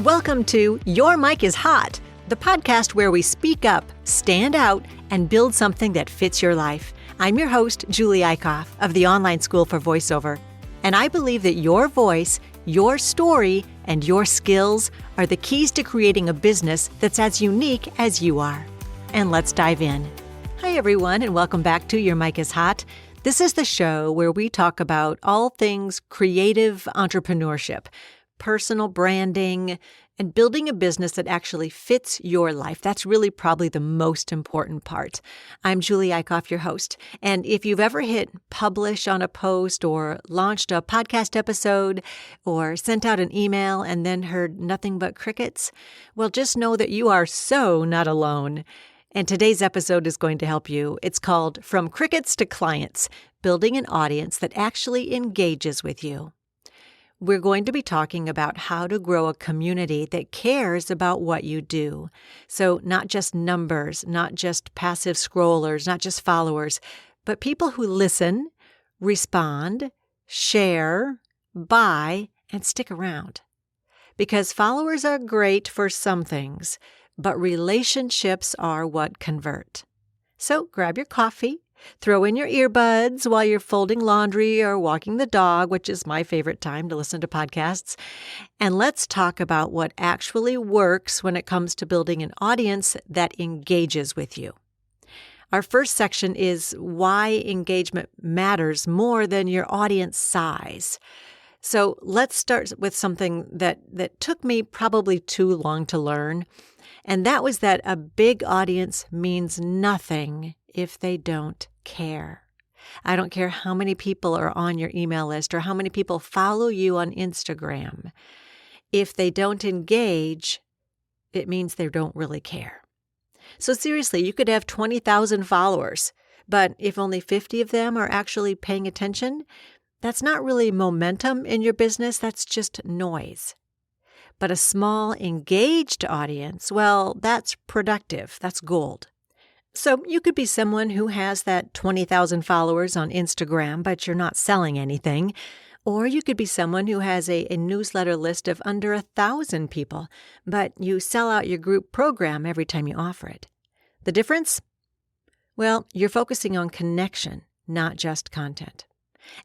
Welcome to Your Mic is Hot, the podcast where we speak up, stand out, and build something that fits your life. I'm your host, Julie Eichhoff of the Online School for Voiceover, and I believe that your voice, your story, and your skills are the keys to creating a business that's as unique as you are. And let's dive in. Hi, everyone, and welcome back to Your Mic is Hot. This is the show where we talk about all things creative entrepreneurship, personal branding, and building a business that actually fits your life. That's really probably the most important part. I'm Julie Eichhoff, your host. And if you've ever hit publish on a post or launched a podcast episode or sent out an email and then heard nothing but crickets, well, just know that you are so not alone. And today's episode is going to help you. It's called From Crickets to Clients, Building an Audience That Actually Engages with You. We're going to be talking about how to grow a community that cares about what you do. So not just numbers, not just passive scrollers, not just followers, but people who listen, respond, share, buy, and stick around. Because followers are great for some things, but relationships are what convert. So grab your coffee. Throw in your earbuds while you're folding laundry or walking the dog, which is my favorite time to listen to podcasts. And let's talk about what actually works when it comes to building an audience that engages with you. Our first section is why engagement matters more than your audience size. So let's start with something that took me probably too long to learn. And that was that a big audience means nothing if they don't care. I don't care how many people are on your email list or how many people follow you on Instagram. If they don't engage, it means they don't really care. So seriously, you could have 20,000 followers, but if only 50 of them are actually paying attention, that's not really momentum in your business, that's just noise. But a small, engaged audience, well, that's productive, that's gold. So you could be someone who has that 20,000 followers on Instagram, but you're not selling anything. Or you could be someone who has a newsletter list of under 1,000 people, but you sell out your group program every time you offer it. The difference? Well, you're focusing on connection, not just content.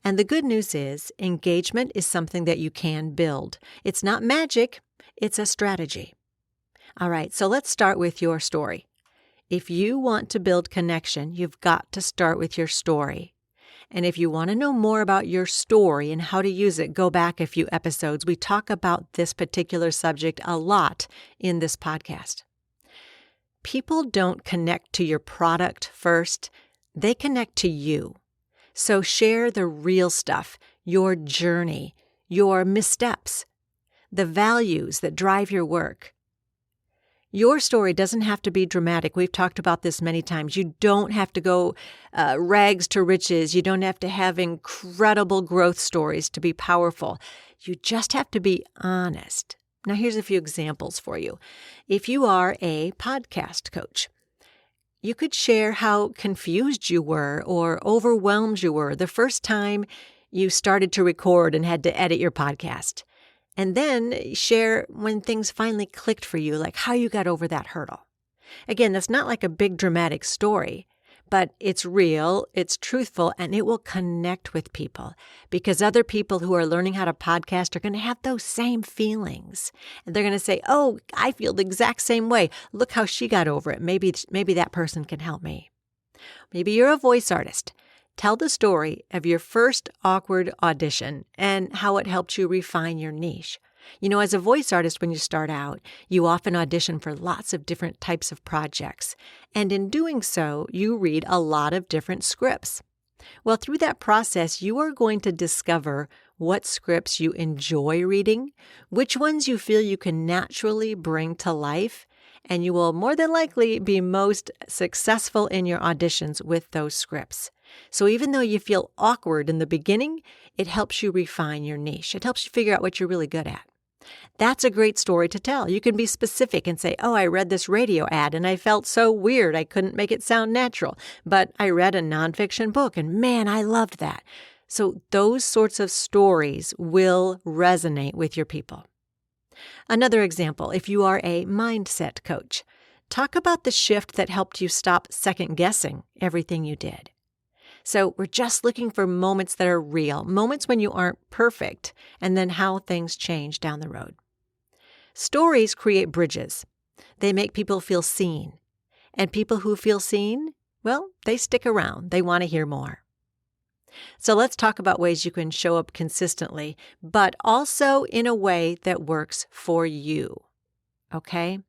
And the good news is engagement is something that you can build. It's not magic, it's a strategy. All right, so let's start with your story. If you want to build connection, you've got to start with your story. And if you want to know more about your story and how to use it, go back a few episodes. We talk about this particular subject a lot in this podcast. People don't connect to your product first. They connect to you. So share the real stuff, your journey, your missteps, the values that drive your work. Your story doesn't have to be dramatic. We've talked about this many times. You don't have to go rags to riches. You don't have to have incredible growth stories to be powerful. You just have to be honest. Now, here's a few examples for you. If you are a podcast coach, you could share how confused you were or overwhelmed you were the first time you started to record and had to edit your podcast. And then share when things finally clicked for you, like how you got over that hurdle. Again, that's not like a big dramatic story, but it's real, it's truthful, and it will connect with people because other people who are learning how to podcast are going to have those same feelings. And they're going to say, oh, I feel the exact same way. Look how she got over it. Maybe that person can help me. Maybe you're a voice artist. Tell the story of your first awkward audition and how it helped you refine your niche. You know, as a voice artist, when you start out, you often audition for lots of different types of projects. And in doing so, you read a lot of different scripts. Well, through that process, you are going to discover what scripts you enjoy reading, which ones you feel you can naturally bring to life, and you will more than likely be most successful in your auditions with those scripts. So even though you feel awkward in the beginning, it helps you refine your niche. It helps you figure out what you're really good at. That's a great story to tell. You can be specific and say, oh, I read this radio ad and I felt so weird I couldn't make it sound natural. But I read a nonfiction book and man, I loved that. So those sorts of stories will resonate with your people. Another example, if you are a mindset coach, talk about the shift that helped you stop second-guessing everything you did. So we're just looking for moments that are real, moments when you aren't perfect, and then how things change down the road. Stories create bridges. They make people feel seen. And people who feel seen, well, they stick around. They want to hear more. So let's talk about ways you can show up consistently, but also in a way that works for you. Okay?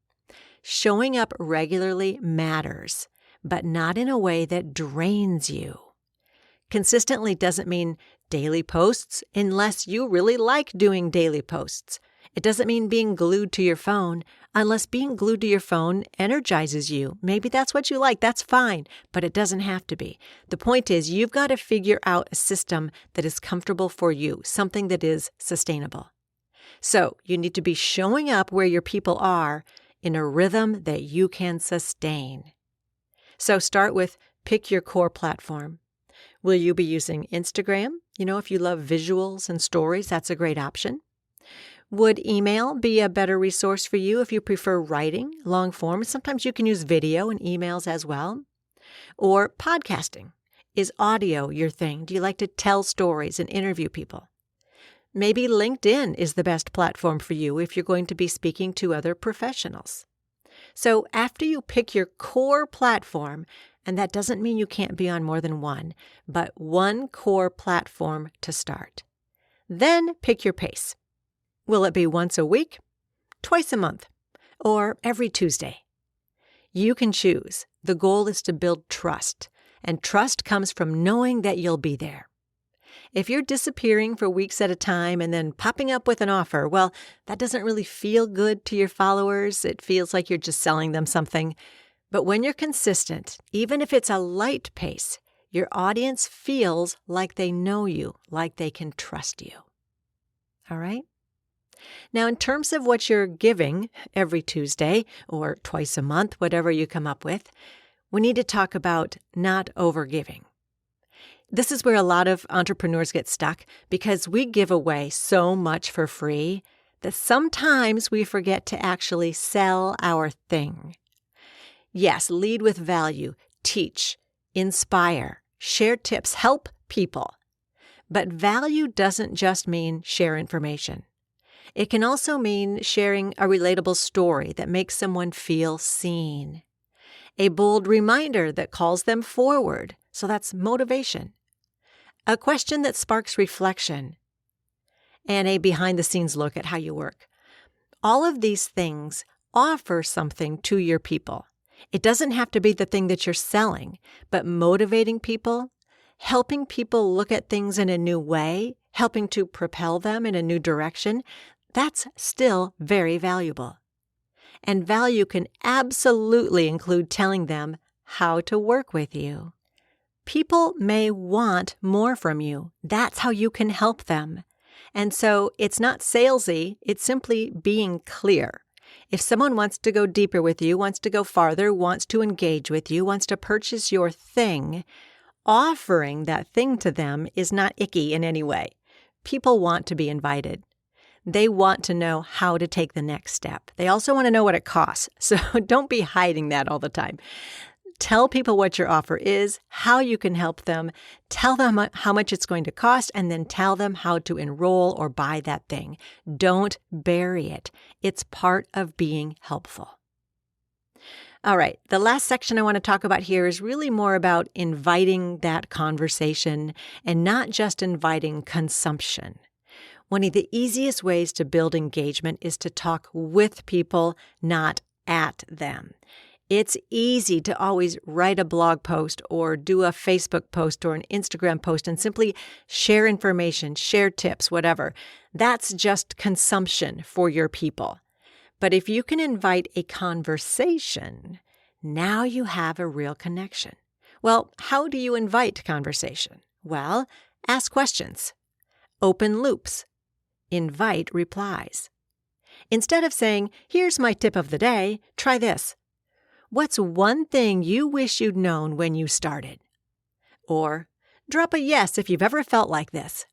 Showing up regularly matters, but not in a way that drains you. Consistently doesn't mean daily posts unless you really like doing daily posts. It doesn't mean being glued to your phone unless being glued to your phone energizes you. Maybe that's what you like. That's fine, but it doesn't have to be. The point is you've got to figure out a system that is comfortable for you, something that is sustainable. So you need to be showing up where your people are in a rhythm that you can sustain. So start with pick your core platform. Will you be using Instagram? If you love visuals and stories, that's a great option. Would email be a better resource for you if you prefer writing, long form? Sometimes you can use video and emails as well. Or podcasting. Is audio your thing? Do you like to tell stories and interview people? Maybe LinkedIn is the best platform for you if you're going to be speaking to other professionals. So after you pick your core platform, and that doesn't mean you can't be on more than one, but one core platform to start. Then pick your pace. Will it be once a week, twice a month, or every Tuesday? You can choose. The goal is to build trust, and trust comes from knowing that you'll be there. If you're disappearing for weeks at a time and then popping up with an offer, well, that doesn't really feel good to your followers. It feels like you're just selling them something. But when you're consistent, even if it's a light pace, your audience feels like they know you, like they can trust you. All right? Now, in terms of what you're giving every Tuesday or twice a month, whatever you come up with, we need to talk about not overgiving. This is where a lot of entrepreneurs get stuck because we give away so much for free that sometimes we forget to actually sell our thing. Yes, lead with value, teach, inspire, share tips, help people. But value doesn't just mean share information. It can also mean sharing a relatable story that makes someone feel seen. A bold reminder that calls them forward, so that's motivation. A question that sparks reflection. And a behind-the-scenes look at how you work. All of these things offer something to your people. It doesn't have to be the thing that you're selling, but motivating people, helping people look at things in a new way, helping to propel them in a new direction, that's still very valuable. And value can absolutely include telling them how to work with you. People may want more from you. That's how you can help them. And so it's not salesy, it's simply being clear. If someone wants to go deeper with you, wants to go farther, wants to engage with you, wants to purchase your thing, offering that thing to them is not icky in any way. People want to be invited. They want to know how to take the next step. They also want to know what it costs. So don't be hiding that all the time. Tell people what your offer is, how you can help them, tell them how much it's going to cost, and then tell them how to enroll or buy that thing. Don't bury it. It's part of being helpful. All right, the last section I want to talk about here is really more about inviting that conversation and not just inviting consumption. One of the easiest ways to build engagement is to talk with people, not at them. It's easy to always write a blog post or do a Facebook post or an Instagram post and simply share information, share tips, whatever. That's just consumption for your people. But if you can invite a conversation, now you have a real connection. Well, how do you invite conversation? Well, ask questions. Open loops. Invite replies. Instead of saying, "Here's my tip of the day, try this." What's one thing you wish you'd known when you started? Or, drop a yes if you've ever felt like this.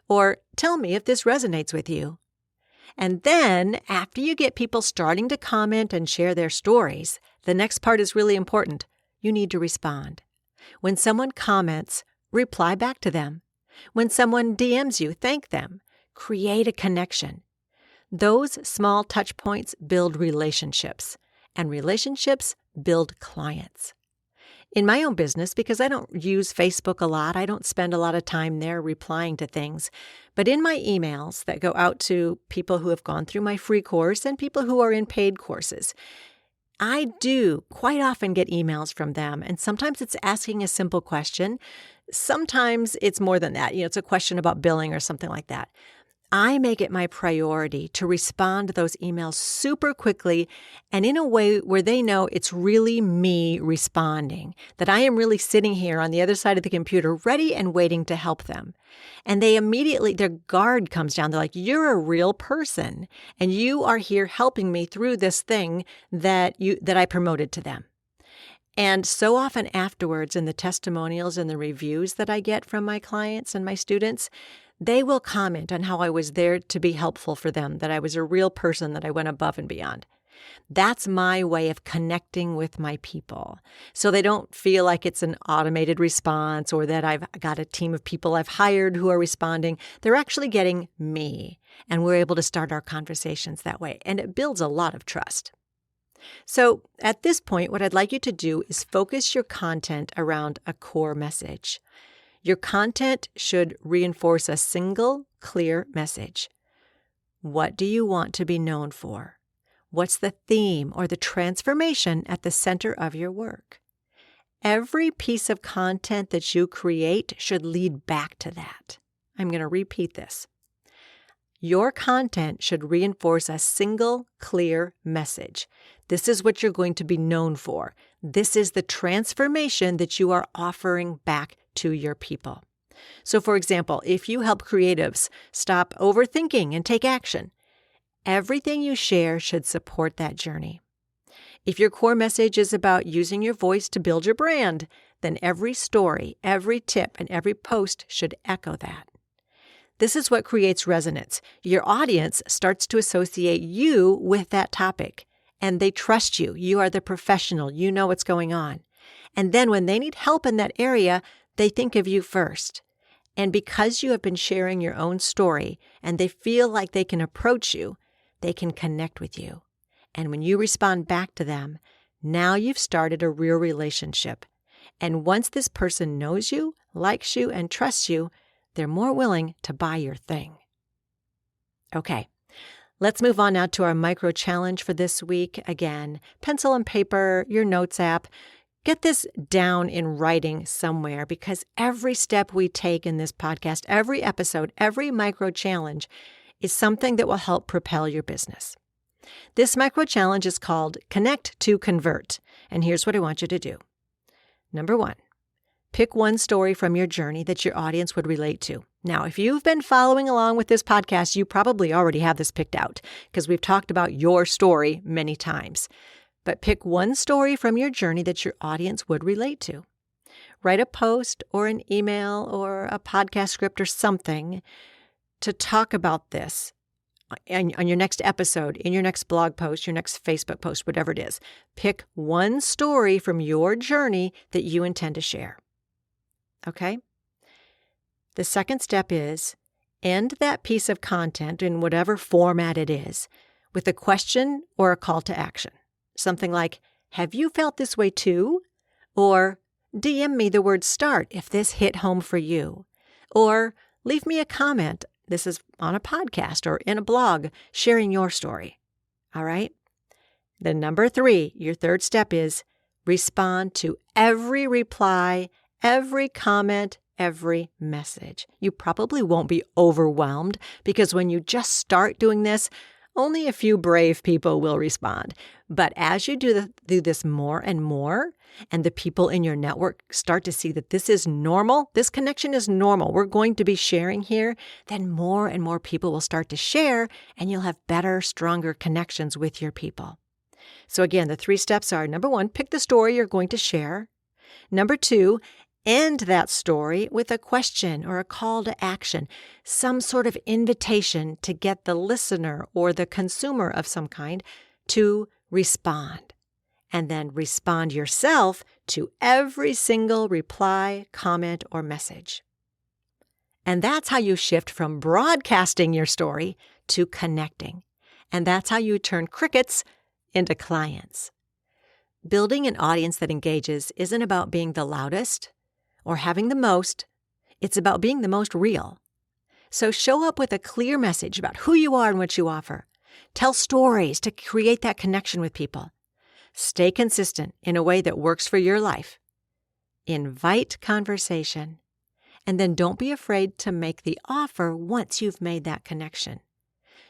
Or, tell me if this resonates with you. And then after you get people starting to comment and share their stories, the next part is really important. You need to respond. When someone comments, reply back to them. When someone DMs you, thank them. Create a connection. Those small touch points build relationships, and relationships build clients. In my own business, because I don't use Facebook a lot, I don't spend a lot of time there replying to things, but in my emails that go out to people who have gone through my free course and people who are in paid courses, I do quite often get emails from them, and sometimes it's asking a simple question. Sometimes it's more than that. It's a question about billing or something like that. I make it my priority to respond to those emails super quickly and in a way where they know it's really me responding, that I am really sitting here on the other side of the computer ready and waiting to help them. And they immediately, their guard comes down. They're like, you're a real person and you are here helping me through this thing that I promoted to them. And so often afterwards in the testimonials and the reviews that I get from my clients and my students, they will comment on how I was there to be helpful for them, that I was a real person, that I went above and beyond. That's my way of connecting with my people. So they don't feel like it's an automated response or that I've got a team of people I've hired who are responding. They're actually getting me, and we're able to start our conversations that way. And it builds a lot of trust. So at this point, what I'd like you to do is focus your content around a core message. Your content should reinforce a single, clear message. What do you want to be known for? What's the theme or the transformation at the center of your work? Every piece of content that you create should lead back to that. I'm going to repeat this. Your content should reinforce a single, clear message. This is what you're going to be known for. This is the transformation that you are offering back to your people. So, for example, if you help creatives stop overthinking and take action, everything you share should support that journey. If your core message is about using your voice to build your brand, then every story, every tip, and every post should echo that. This is what creates resonance. Your audience starts to associate you with that topic, and they trust you. You are the professional. You know what's going on. And then when they need help in that area, they think of you first. And because you have been sharing your own story and they feel like they can approach you, they can connect with you. And when you respond back to them, now you've started a real relationship. And once this person knows you, likes you, and trusts you, they're more willing to buy your thing. Okay, let's move on now to our micro challenge for this week. Again, pencil and paper, your notes app. Get this down in writing somewhere, because every step we take in this podcast, every episode, every micro challenge is something that will help propel your business. This micro challenge is called Connect to Convert. And here's what I want you to do. Number 1, pick one story from your journey that your audience would relate to. Now, if you've been following along with this podcast, you probably already have this picked out because we've talked about your story many times. But pick one story from your journey that your audience would relate to. Write a post or an email or a podcast script or something to talk about this on your next episode, in your next blog post, your next Facebook post, whatever it is. Pick one story from your journey that you intend to share. Okay? The second step is end that piece of content in whatever format it is with a question or a call to action. Something like, have you felt this way too? Or DM me the word START if this hit home for you. Or leave me a comment. This is on a podcast or in a blog sharing your story. All right? Then number 3, your third step is respond to every reply, every comment, every message. You probably won't be overwhelmed because when you just start doing this, only a few brave people will respond. But as you do this more and more, and the people in your network start to see that this is normal, this connection is normal, we're going to be sharing here, then more and more people will start to share, and you'll have better, stronger connections with your people. So again, the 3 steps are, number 1, pick the story you're going to share. Number 2, End that story with a question or a call to action, some sort of invitation to get the listener or the consumer of some kind to respond. And then respond yourself to every single reply, comment, or message. And that's how you shift from broadcasting your story to connecting. And that's how you turn crickets into clients. Building an audience that engages isn't about being the loudest or having the most. It's about being the most real. So show up with a clear message about who you are and what you offer. Tell stories to create that connection with people. Stay consistent in a way that works for your life. Invite conversation. And then don't be afraid to make the offer once you've made that connection.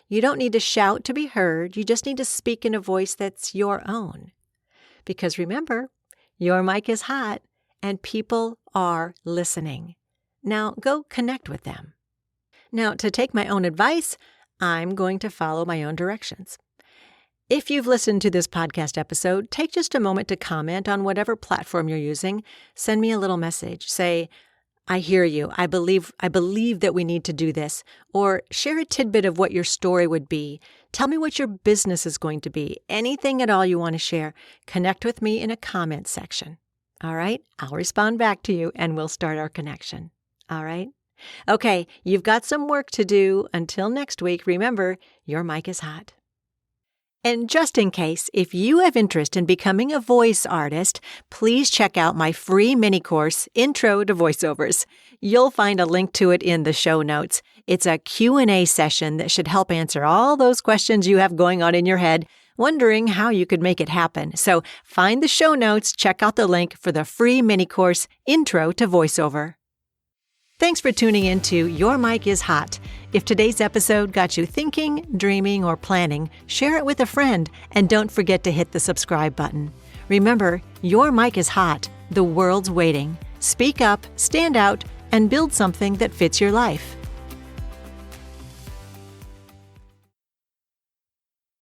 You don't need to shout to be heard. You just need to speak in a voice that's your own. Because remember, your mic is hot and people are listening. Now go connect with them. Now, to take my own advice, I'm going to follow my own directions. If you've listened to this podcast episode, take just a moment to comment on whatever platform you're using. Send me a little message. Say, I hear you. I believe that we need to do this. Or share a tidbit of what your story would be. Tell me what your business is going to be. Anything at all you want to share. Connect with me in a comment section. All right? I'll respond back to you and we'll start our connection. All right? Okay, you've got some work to do. Until next week, remember, your mic is hot. And just in case, if you have interest in becoming a voice artist, please check out my free mini course, Intro to Voiceovers. You'll find a link to it in the show notes. It's a Q&A session that should help answer all those questions you have going on in your head, wondering how you could make it happen. So find the show notes, check out the link for the free mini course, Intro to Voiceover. Thanks for tuning in to Your Mic is Hot. If today's episode got you thinking, dreaming, or planning, share it with a friend, and don't forget to hit the subscribe button. Remember, your mic is hot. The world's waiting. Speak up, stand out, and build something that fits your life.